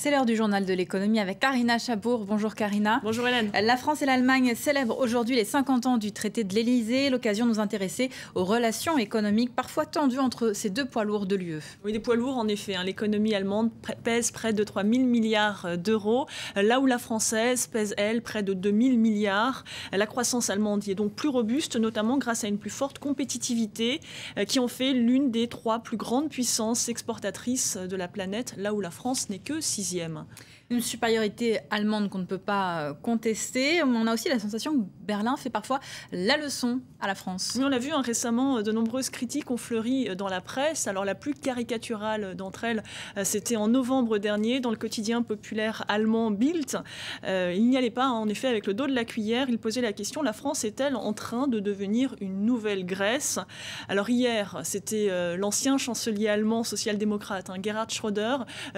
C'est l'heure du journal de l'économie avec Karina Chabour. Bonjour Karina. Bonjour Hélène. La France et l'Allemagne célèbrent aujourd'hui les 50 ans du traité de l'Élysée. L'occasion de nous intéresser aux relations économiques parfois tendues entre ces deux poids lourds de l'UE. Oui, des poids lourds en effet. L'économie allemande pèse près de 3 000 milliards d'euros, là où la française pèse, elle, près de 2 000 milliards. La croissance allemande y est donc plus robuste, notamment grâce à une plus forte compétitivité qui en fait l'une des 3 plus grandes puissances exportatrices de la planète, là où la France n'est que 6e. Une supériorité allemande qu'on ne peut pas contester. On a aussi la sensation que Berlin fait parfois la leçon à la France. Oui, on l'a vu récemment, de nombreuses critiques ont fleuri dans la presse. Alors la plus caricaturale d'entre elles, c'était en novembre dernier dans le quotidien populaire allemand Bild. Il n'y allait pas, en effet, avec le dos de la cuillère. Il posait la question, la France est-elle en train de devenir une nouvelle Grèce? Alors hier, c'était l'ancien chancelier allemand social-démocrate, Gerhard Schröder,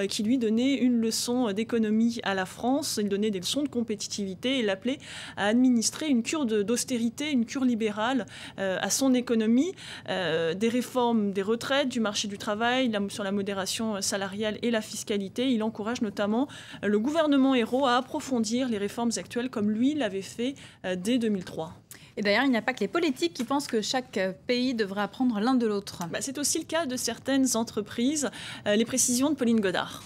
qui lui donnait une leçon d'économie à la France. Il donnait des leçons de compétitivité et l'appelait à administrer une cure d'austérité, une cure libérale à son économie, des réformes des retraites, du marché du travail, sur la modération salariale et la fiscalité. Il encourage notamment le gouvernement héros à approfondir les réformes actuelles comme lui l'avait fait dès 2003. Et d'ailleurs, il n'y a pas que les politiques qui pensent que chaque pays devrait apprendre l'un de l'autre. C'est aussi le cas de certaines entreprises. Les précisions de Pauline Godard.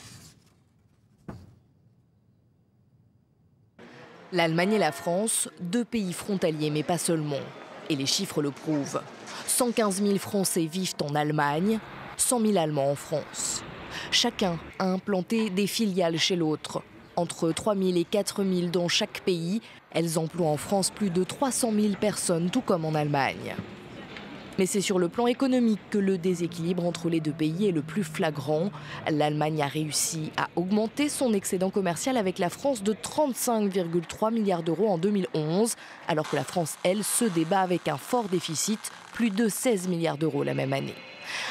L'Allemagne et la France, 2 pays frontaliers, mais pas seulement. Et les chiffres le prouvent. 115 000 Français vivent en Allemagne, 100 000 Allemands en France. Chacun a implanté des filiales chez l'autre. Entre 3 000 et 4 000 dans chaque pays, elles emploient en France plus de 300 000 personnes, tout comme en Allemagne. Mais c'est sur le plan économique que le déséquilibre entre les 2 pays est le plus flagrant. L'Allemagne a réussi à augmenter son excédent commercial avec la France de 35,3 milliards d'euros en 2011, alors que la France, elle, se débat avec un fort déficit, plus de 16 milliards d'euros la même année.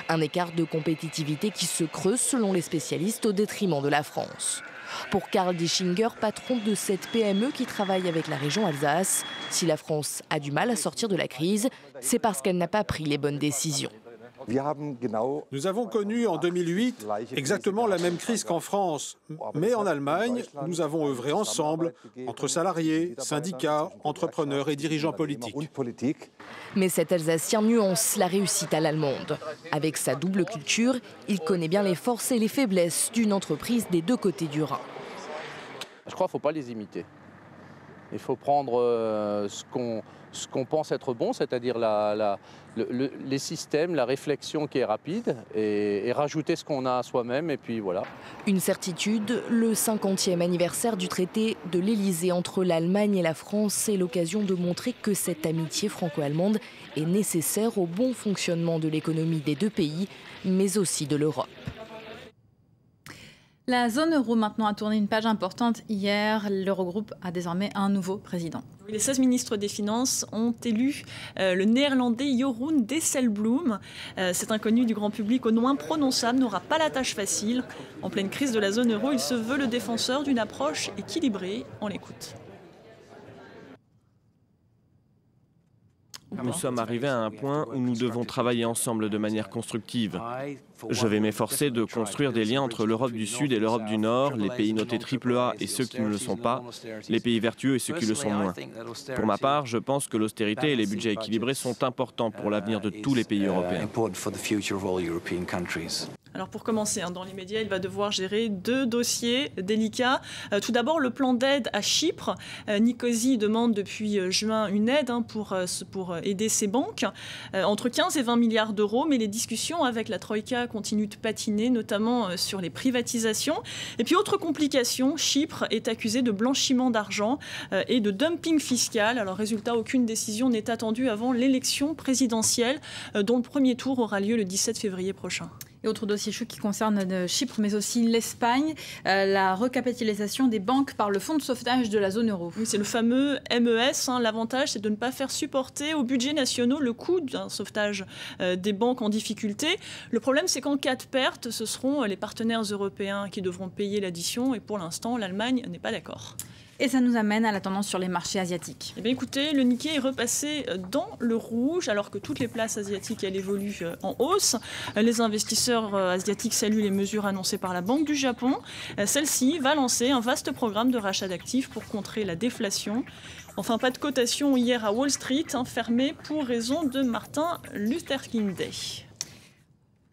Un écart de compétitivité qui se creuse selon les spécialistes au détriment de la France. Pour Karl Dischinger, patron de cette PME qui travaille avec la région Alsace, si la France a du mal à sortir de la crise, c'est parce qu'elle n'a pas pris les bonnes décisions. Nous avons connu en 2008 exactement la même crise qu'en France. Mais en Allemagne, nous avons œuvré ensemble, entre salariés, syndicats, entrepreneurs et dirigeants politiques. Mais cet Alsacien nuance la réussite à l'allemande. Avec sa double culture, il connaît bien les forces et les faiblesses d'une entreprise des 2 côtés du Rhin. Je crois qu'il ne faut pas les imiter. Il faut prendre ce qu'on pense être bon, c'est-à-dire les systèmes, la réflexion qui est rapide, et rajouter ce qu'on a à soi-même, et puis voilà. Une certitude, le 50e anniversaire du traité de l'Élysée entre l'Allemagne et la France est l'occasion de montrer que cette amitié franco-allemande est nécessaire au bon fonctionnement de l'économie des 2 pays, mais aussi de l'Europe. La zone euro maintenant a tourné une page importante hier. L'Eurogroupe a désormais un nouveau président. Les 16 ministres des Finances ont élu le néerlandais Jeroen Dijsselbloem. Cet inconnu du grand public au nom imprononçable n'aura pas la tâche facile. En pleine crise de la zone euro, il se veut le défenseur d'une approche équilibrée. On l'écoute. Nous sommes arrivés à un point où nous devons travailler ensemble de manière constructive. Je vais m'efforcer de construire des liens entre l'Europe du Sud et l'Europe du Nord, les pays notés AAA et ceux qui ne le sont pas, les pays vertueux et ceux qui le sont moins. Pour ma part, je pense que l'austérité et les budgets équilibrés sont importants pour l'avenir de tous les pays européens. Alors pour commencer, dans les médias, il va devoir gérer 2 dossiers délicats. Tout d'abord, le plan d'aide à Chypre. Nicosie demande depuis juin une aide pour aider ses banques, entre 15 et 20 milliards d'euros, mais les discussions avec la Troïka continuent de patiner, notamment sur les privatisations. Et puis autre complication, Chypre est accusé de blanchiment d'argent et de dumping fiscal. Alors résultat, aucune décision n'est attendue avant l'élection présidentielle, dont le premier tour aura lieu le 17 février prochain. Et autre dossier chaud qui concerne Chypre, mais aussi l'Espagne, la recapitalisation des banques par le fonds de sauvetage de la zone euro. Oui, c'est le fameux MES. L'avantage, c'est de ne pas faire supporter aux budgets nationaux le coût d'un sauvetage des banques en difficulté. Le problème, c'est qu'en cas de perte, ce seront les partenaires européens qui devront payer l'addition. Et pour l'instant, l'Allemagne n'est pas d'accord. Et ça nous amène à la tendance sur les marchés asiatiques. Eh bien, écoutez, le Nikkei est repassé dans le rouge alors que toutes les places asiatiques elles évoluent en hausse. Les investisseurs asiatiques saluent les mesures annoncées par la Banque du Japon. Celle-ci va lancer un vaste programme de rachat d'actifs pour contrer la déflation. Enfin, pas de cotation hier à Wall Street, fermée pour raison de Martin Luther King Day.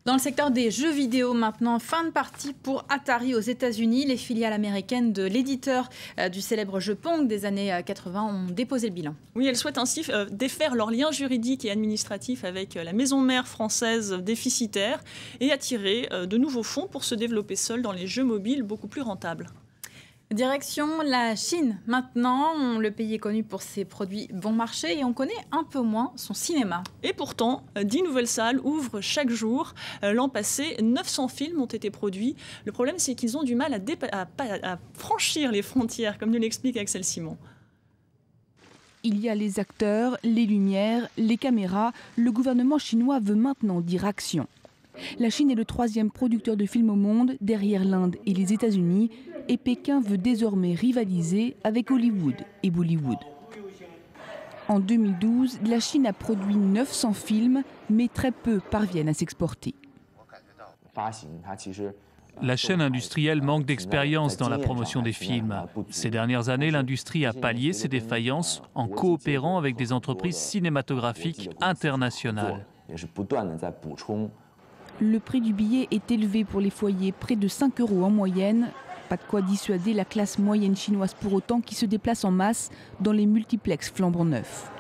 Dans le secteur des jeux vidéo maintenant, fin de partie pour Atari aux États-Unis. Les filiales américaines de l'éditeur du célèbre jeu Pong des années 80 ont déposé le bilan. Oui, elles souhaitent ainsi défaire leurs liens juridiques et administratifs avec la maison mère française déficitaire et attirer de nouveaux fonds pour se développer seules dans les jeux mobiles beaucoup plus rentables. Direction la Chine maintenant. Le pays est connu pour ses produits bon marché et on connaît un peu moins son cinéma. Et pourtant, 10 nouvelles salles ouvrent chaque jour. L'an passé, 900 films ont été produits. Le problème, c'est qu'ils ont du mal à franchir les frontières, comme nous l'explique Axel Simon. Il y a les acteurs, les lumières, les caméras. Le gouvernement chinois veut maintenant dire action. La Chine est le 3e producteur de films au monde, derrière l'Inde et les États-Unis, et Pékin veut désormais rivaliser avec Hollywood et Bollywood. En 2012, la Chine a produit 900 films, mais très peu parviennent à s'exporter. La chaîne industrielle manque d'expérience dans la promotion des films. Ces dernières années, l'industrie a pallié ces défaillances en coopérant avec des entreprises cinématographiques internationales. Le prix du billet est élevé pour les foyers, près de 5 € en moyenne. Pas de quoi dissuader la classe moyenne chinoise pour autant qui se déplace en masse dans les multiplexes flambant neufs.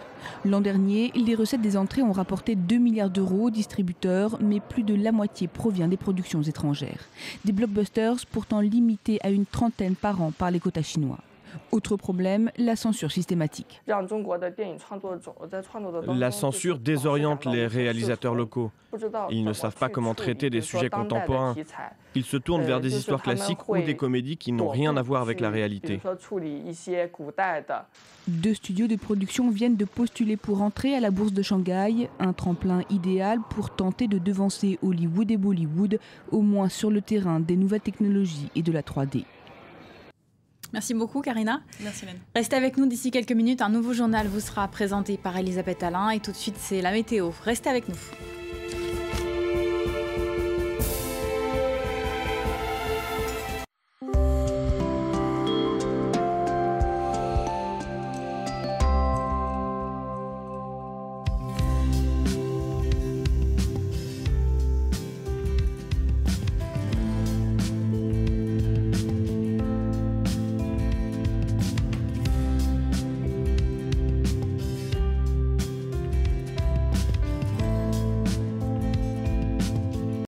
L'an dernier, les recettes des entrées ont rapporté 2 milliards d'euros aux distributeurs, mais plus de la moitié provient des productions étrangères. Des blockbusters pourtant limités à une trentaine par an par les quotas chinois. Autre problème, la censure systématique. La censure désoriente les réalisateurs locaux. Ils ne savent pas comment traiter des sujets contemporains. Ils se tournent vers des histoires classiques ou des comédies qui n'ont rien à voir avec la réalité. 2 studios de production viennent de postuler pour entrer à la bourse de Shanghai, un tremplin idéal pour tenter de devancer Hollywood et Bollywood, au moins sur le terrain des nouvelles technologies et de la 3D. Merci beaucoup, Karina. Merci, Hélène. Restez avec nous d'ici quelques minutes. Un nouveau journal vous sera présenté par Elisabeth Alain. Et tout de suite, c'est la météo. Restez avec nous.